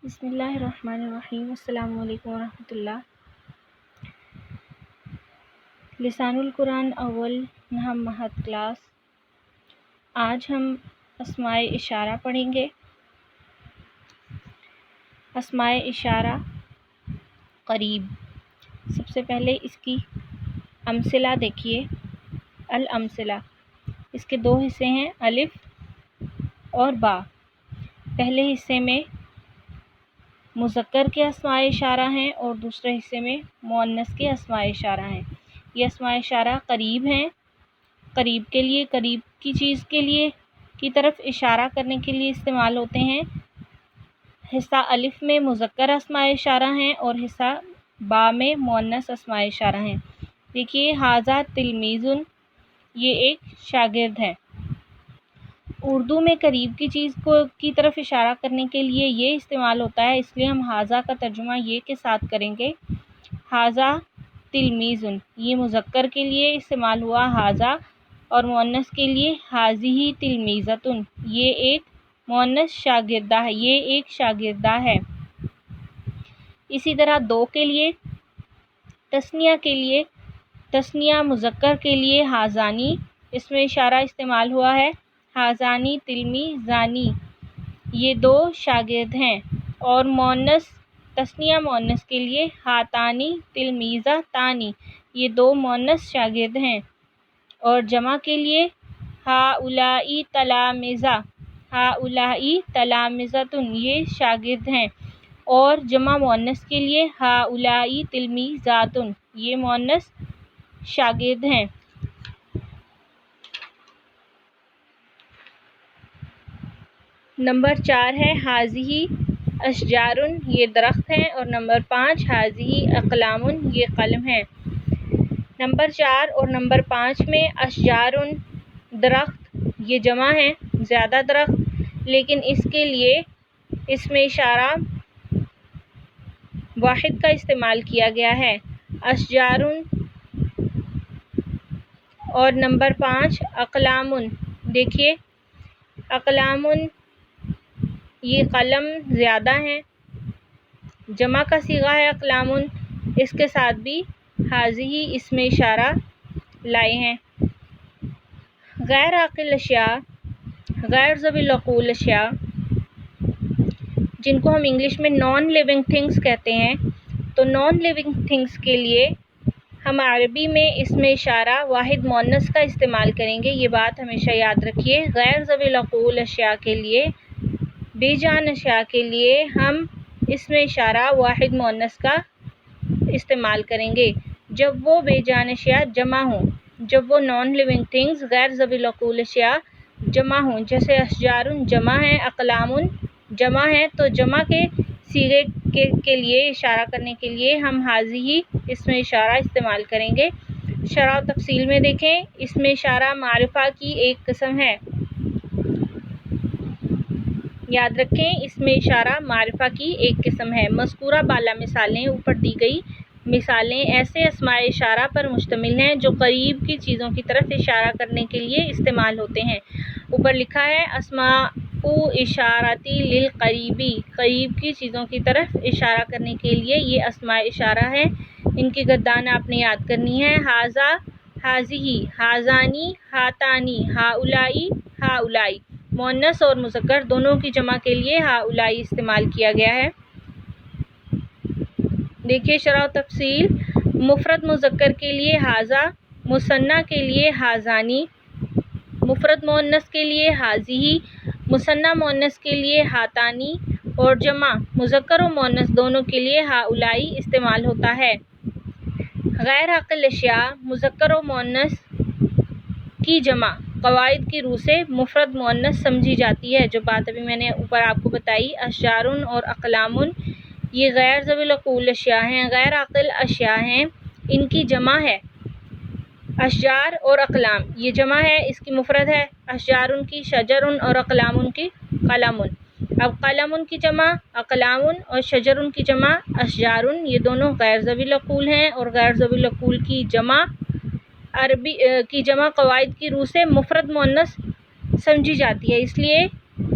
بسم اللہ الرحمن الرحیم۔ السلام علیکم ورحمۃ اللہ۔ لسان القرآن اول نحو مہد کلاس۔ آج ہم اسماء اشارہ پڑھیں گے۔ اسماء اشارہ قریب۔ سب سے پہلے اس کی امثلہ دیکھیے۔ الامثلہ، اس کے دو حصے ہیں، الف اور با۔ پہلے حصے میں مذکر کے اسماء اشارہ ہیں اور دوسرے حصے میں مؤنث کے اسماء اشارہ ہیں۔ یہ اسماء اشارہ قریب ہیں، قریب کے لیے، قریب کی چیز کے لیے کی طرف اشارہ کرنے کے لیے استعمال ہوتے ہیں۔ حصہ الف میں مذکر اسماء اشارہ ہیں اور حصہ با میں مؤنث اسماء اشارہ ہیں۔ دیکھیے، ھذا تلمیذ، یہ ایک شاگرد ہے۔ اردو میں قریب کی چیز کی طرف اشارہ کرنے کے لیے یہ استعمال ہوتا ہے، اس لیے ہم ھذا کا ترجمہ یہ کے ساتھ کریں گے۔ ھذا تلمیذ، یہ مذکر کے لیے استعمال ہوا ھذا، اور مؤنث کے لیے ھذہ تلمیذۃ، یہ ایک مؤنث شاگردہ ہے، یہ ایک شاگردہ ہے۔ اسی طرح دو کے لیے، تثنیہ کے لیے، تثنیہ مذکر کے لیے ھذانی، اس میں اشارہ استعمال ہوا ہے، ھذانی تلمیذانی، یہ دو شاگرد ہیں۔ اور مؤنث، تثنیہ مؤنث کے لیے ھاتانی تلمیذتانی، یہ دو مؤنث شاگرد ہیں۔ اور جمع کے لیے ھؤلائی تلامذہ، ھؤلائی تلامذۃ، یہ شاگرد ہیں۔ اور جمع مؤنث کے لیے ھؤلائی تلمیذات، یہ مؤنث شاگرد ہیں۔ نمبر 4 ہے ھذہ اشجار، یہ درخت ہیں، اور نمبر 5 ھذہ اقلام، یہ قلم ہیں۔ نمبر 4 اور نمبر 5 میں اشجار، درخت، یہ جمع ہیں، زیادہ درخت، لیکن اس کے لیے اس میں اشارہ واحد کا استعمال کیا گیا ہے، اشجار۔ اور نمبر 5 اقلام، دیکھیے اقلام، یہ قلم زیادہ ہیں، جمع کا صیغہ ہے اقلام، اس کے ساتھ بھی ھذہ اس میں اشارہ لائے ہیں۔ غیر عاقل اشیاء، غیر ذوی العقول اشیاء، جن کو ہم انگلش میں نان لیونگ تھنگس کہتے ہیں، تو نان لیونگ تھنگس کے لیے ہم عربی میں اس میں اشارہ واحد مؤنث کا استعمال کریں گے، یہ بات ہمیشہ یاد رکھیے۔ غیر ذوی العقول اشیاء کے لیے، بے جان اشیاء کے لیے ہم اس میں اشارہ واحد مؤنث کا استعمال کریں گے جب وہ بے جان اشیاء جمع ہوں، جب وہ نان لیونگ تھنگس غیر ذوی العقول اشیاء جمع ہوں، جیسے اشجار جمع ہے، اقلام جمع ہے، تو جمع کے صیغے کے لیے اشارہ کرنے کے لیے ہم ھذہ اس میں اشارہ استعمال کریں گے۔ شرح و تفصیل میں دیکھیں، اس میں اشارہ معرفہ کی ایک قسم ہے، یاد رکھیں اس میں اشارہ معرفہ کی ایک قسم ہے۔ مذکورہ بالا مثالیں، اوپر دی گئی مثالیں ایسے اسماء اشارہ پر مشتمل ہیں جو قریب کی چیزوں کی طرف اشارہ کرنے کے لیے استعمال ہوتے ہیں۔ اوپر لکھا ہے اسماء اشارتی للقریبی، قریب کی چیزوں کی طرف اشارہ کرنے کے لیے یہ اسماء اشارہ ہیں۔ ان کی گردان آپ نے یاد کرنی ہے، ھذا، ھذہ، ھذانی، ھاتانی، ھؤلائی، ھؤلائی۔ مؤنث اور مذکر دونوں کی جمع کے لیے ھؤلائی استعمال کیا گیا ہے۔ دیکھیے شرح و تفصیل، مفرد مذکر کے لیے ھذا، مثنیٰ کے لیے ھذانی، مفرد مؤنث کے لیے ھذہ، مثنیٰ مؤنث کے لیے ھاتانی، اور جمع مذکر و مؤنث دونوں کے لیے ھؤلائی استعمال ہوتا ہے۔ غیر عاقل اشیاء، مذکر و مؤنث کی جمع قواعد کی روح سے مفرد مؤنث سمجھی جاتی ہے، جو بات ابھی میں نے اوپر آپ کو بتائی۔ اشجار اور اقلام یہ غیر ذوی العقول اشیاء ہیں، غیر عاقل اشیاء ہیں، ان کی جمع ہے اشجار اور اقلام، یہ جمع ہے، اس کی مفرد ہے اشجار کی شجر اور اقلام کی قلم۔ اب قلم کی جمع اقلام اور شجر کی جمع اشجار، یہ دونوں غیر ذوی العقول ہیں، اور غیر ذوی العقول کی جمع عربی کی جمع قواعد کی روح سے مفرد مؤنث سمجھی جاتی ہے، اس لیے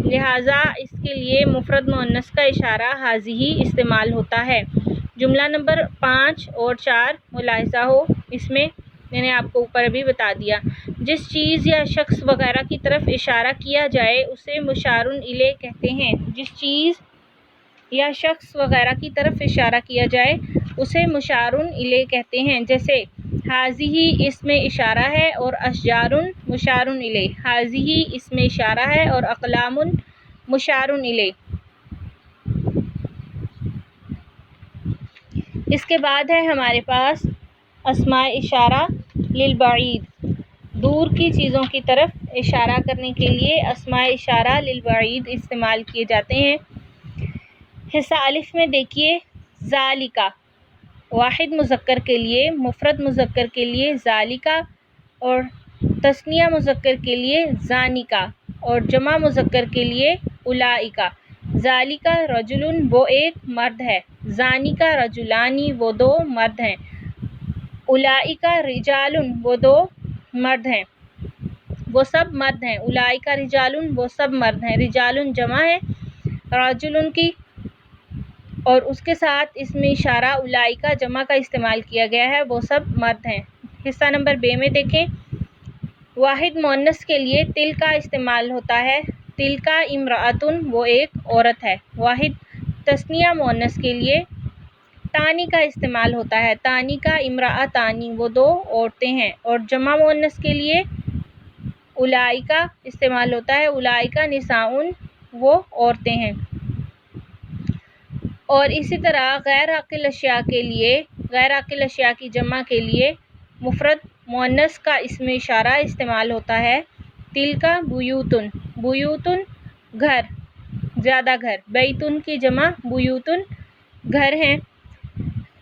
لہٰذا اس کے لیے مفرد مؤنث کا اشارہ حاضی استعمال ہوتا ہے۔ جملہ نمبر 5 اور 4 ملاحظہ ہو، اس میں نے آپ کو اوپر ابھی بتا دیا، جس چیز یا شخص وغیرہ کی طرف اشارہ کیا جائے اسے مشار الیہ کہتے ہیں۔ جس چیز یا شخص وغیرہ کی طرف اشارہ کیا جائے اسے مشار الیہ کہتے ہیں، جیسے حاضی اسم اشارہ ہے اور اشجار مشار الیہ، حاضی اسم اشارہ ہے اور اقلام مشار الیہ۔ اس کے بعد ہے ہمارے پاس اسماء اشارہ للبعید، دور کی چیزوں کی طرف اشارہ کرنے کے لیے اسماء اشارہ للبعید استعمال کیے جاتے ہیں۔ حصہ الف میں دیکھیے، ذالکا واحد مذکر کے لیے، مفرد مذکر کے لیے ذالکا اور تثنیہ مذکر کے لیے ذانکا اور جمع مذکر کے لیے اولئکا۔ ذالکا رجل وہ ایک مرد ہے، ذانکا رجلانی وہ دو مرد ہیں، اولئکا رجال وہ دو مرد ہیں، وہ سب مرد ہیں، اولئکا رجال وہ سب مرد ہیں، رجال جمع ہے رجل کی اور اس کے ساتھ اسم اشارہ اولئکا جمع کا استعمال کیا گیا ہے، وہ سب مرد ہیں۔ حصہ نمبر ب میں دیکھیں، واحد مؤنث کے لیے تل کا استعمال ہوتا ہے، تلکا امرأۃ وہ ایک عورت ہے۔ واحد تثنیہ مؤنث کے لیے تانی کا استعمال ہوتا ہے، تانی کا امرأتانی وہ دو عورتیں ہیں، اور جمع مؤنث کے لیے اولئکا استعمال ہوتا ہے، اولئکا نساء وہ عورتیں ہیں۔ اور اسی طرح غیر عاقل اشیاء کے لیے، غیر عاقل اشیاء کی جمع کے لیے مفرد مؤنث کا اسم اشارہ استعمال ہوتا ہے، تلکا بیوتن، بیوتن گھر، زیادہ گھر، بیتن کی جمع بیوتن گھر ہیں،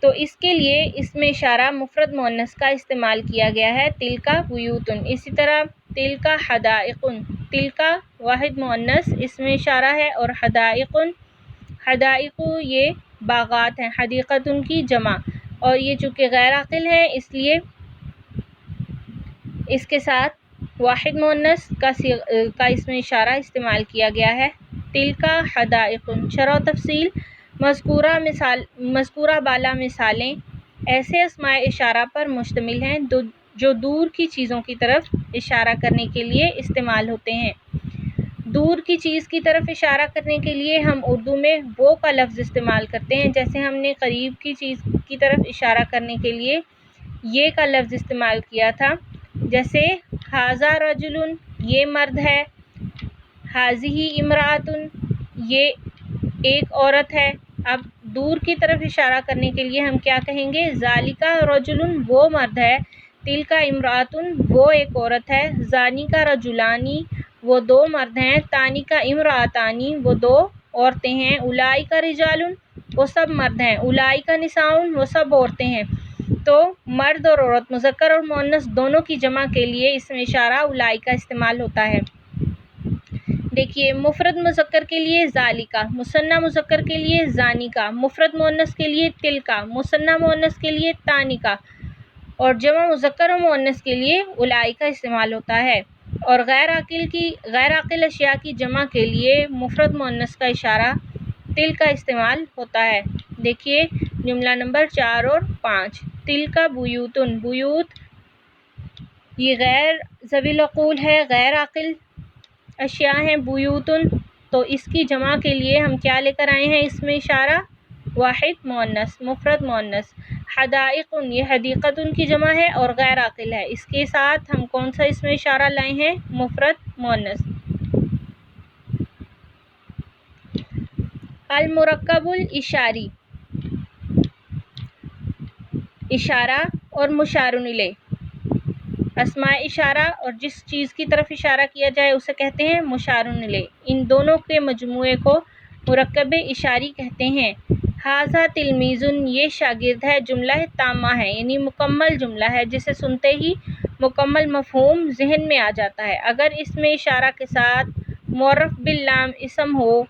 تو اس کے لیے اسم اشارہ مفرد مؤنث کا استعمال کیا گیا ہے، تلکا بیوتن۔ اسی طرح تلکا حدائق، تلکا واحد مؤنث اسم اشارہ ہے اور حدائق، حدائق یہ باغات ہیں، حدیقۃ کی جمع، اور یہ چونکہ غیر عاقل ہیں اس لیے اس کے ساتھ واحد مؤنث کا اسم اشارہ استعمال کیا گیا ہے، تلکا حدائق۔ شرح و تفصیل، مذکورہ بالا مثالیں ایسے اسماء اشارہ پر مشتمل ہیں جو دور کی چیزوں کی طرف اشارہ کرنے کے لیے استعمال ہوتے ہیں۔ دور کی چیز کی طرف اشارہ کرنے کے لیے ہم اردو میں وہ کا لفظ استعمال کرتے ہیں، جیسے ہم نے قریب کی چیز کی طرف اشارہ کرنے کے لیے یہ کا لفظ استعمال کیا تھا، جیسے ھذا رجل یہ مرد ہے، ھذہ امرأۃ یہ ایک عورت ہے۔ اب دور کی طرف اشارہ کرنے کے لیے ہم کیا کہیں گے، ذالکا رجل وہ مرد ہے، تلکا امرأۃ وہ ایک عورت ہے، ذانکا رجلانی وہ دو مرد ہیں، تانکا امرأتانی وہ دو عورتیں ہیں، اولئکا رجال وہ سب مرد ہیں، اولئکا نساء وہ سب عورتیں ہیں۔ تو مرد اور عورت، مذکر اور مؤنث دونوں کی جمع کے لیے اسم اشارہ اولئکا استعمال ہوتا ہے۔ دیکھیے، مفرد مذکر کے لیے ذالکا، مثنیٰ مذکر کے لیے ذانکا، مفرد مؤنث کے لیے تلکا، مثنیٰ مؤنث کے لیے تانکا، اور جمع مذکر و مؤنث کے لیے اولئکا استعمال ہوتا ہے۔ اور غیر عاقل اشیاء کی جمع کے لیے مفرد مؤنث کا اشارہ تل کا استعمال ہوتا ہے۔ دیکھیے جملہ نمبر 4 اور 5، تلکا بیوتن، بیوت یہ غیر ذوی العقول ہے، غیر عاقل اشیاء ہیں بیوتن، تو اس کی جمع کے لیے ہم کیا لے کر آئے ہیں اسم اشارہ، واحد مؤنث، مفرد مؤنث۔ حدائق یہ حدیقۃ کی جمع ہے اور غیر عاقل ہے، اس کے ساتھ ہم کون سا اسم اشارہ لائے ہیں، مفرد مؤنث۔ المرکب الاشاری، اشارہ اور مشار الیہ، اسماء اشارہ اور جس چیز کی طرف اشارہ کیا جائے اسے کہتے ہیں مشار الیہ، ان دونوں کے مجموعے کو مرکب اشاری کہتے ہیں۔ ھذا تلمیذ یہ شاگرد ہے، جملہ تامہ ہے، یعنی مکمل جملہ ہے جسے سنتے ہی مکمل مفہوم ذہن میں آ جاتا ہے۔ اگر اسم اشارہ کے ساتھ معرف باللام اسم ہو،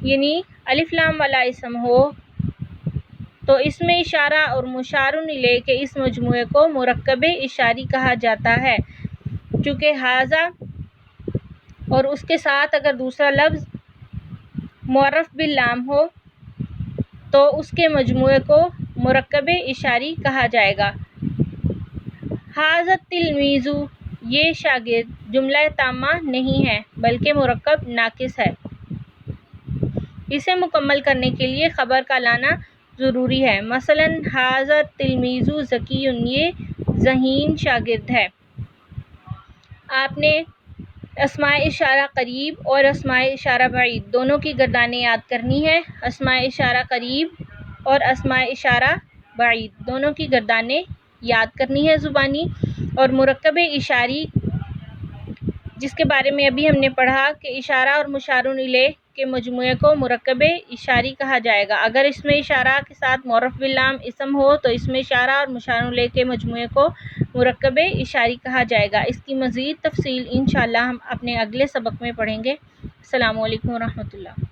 یعنی الف لام والا اسم ہو، تو اسم اشارہ اور مشار الیہ کے اس مجموعے کو مرکب اشاری کہا جاتا ہے۔ چونکہ ھذا اور اس کے ساتھ اگر دوسرا لفظ معرف باللام ہو تو اس کے مجموعے کو مرکب اشاری کہا جائے گا۔ ھذا التلمیذ، یہ شاگرد جملہ تامہ نہیں ہے بلکہ مرکب ناقص ہے۔ اسے مکمل کرنے کے لیے خبر کا لانا ضروری ہے۔ مثلاً ھذا التلمیذ ذکی، یہ ذہین شاگرد ہے۔ آپ نے اسماء اشارہ قریب اور اسماء اشارہ بعید دونوں کی گردانیں یاد کرنی ہیں۔ اسماء اشارہ قریب اور اسماء اشارہ بعید دونوں کی گردانیں یاد کرنی ہے زبانی۔ اور مرکب اشاری، جس کے بارے میں ابھی ہم نے پڑھا کہ اشارہ اور مشار الیہ کے مجموعے کو مرکب اشاری کہا جائے گا۔ اگر اسم اشارہ کے ساتھ معرف باللام اسم ہو تو اسم اشارہ اور مشار الیہ کے مجموعے کو مرکب اشاری کہا جائے گا۔ اس کی مزید تفصیل انشاءاللہ ہم اپنے اگلے سبق میں پڑھیں گے۔ السلام علیکم ورحمۃ اللہ۔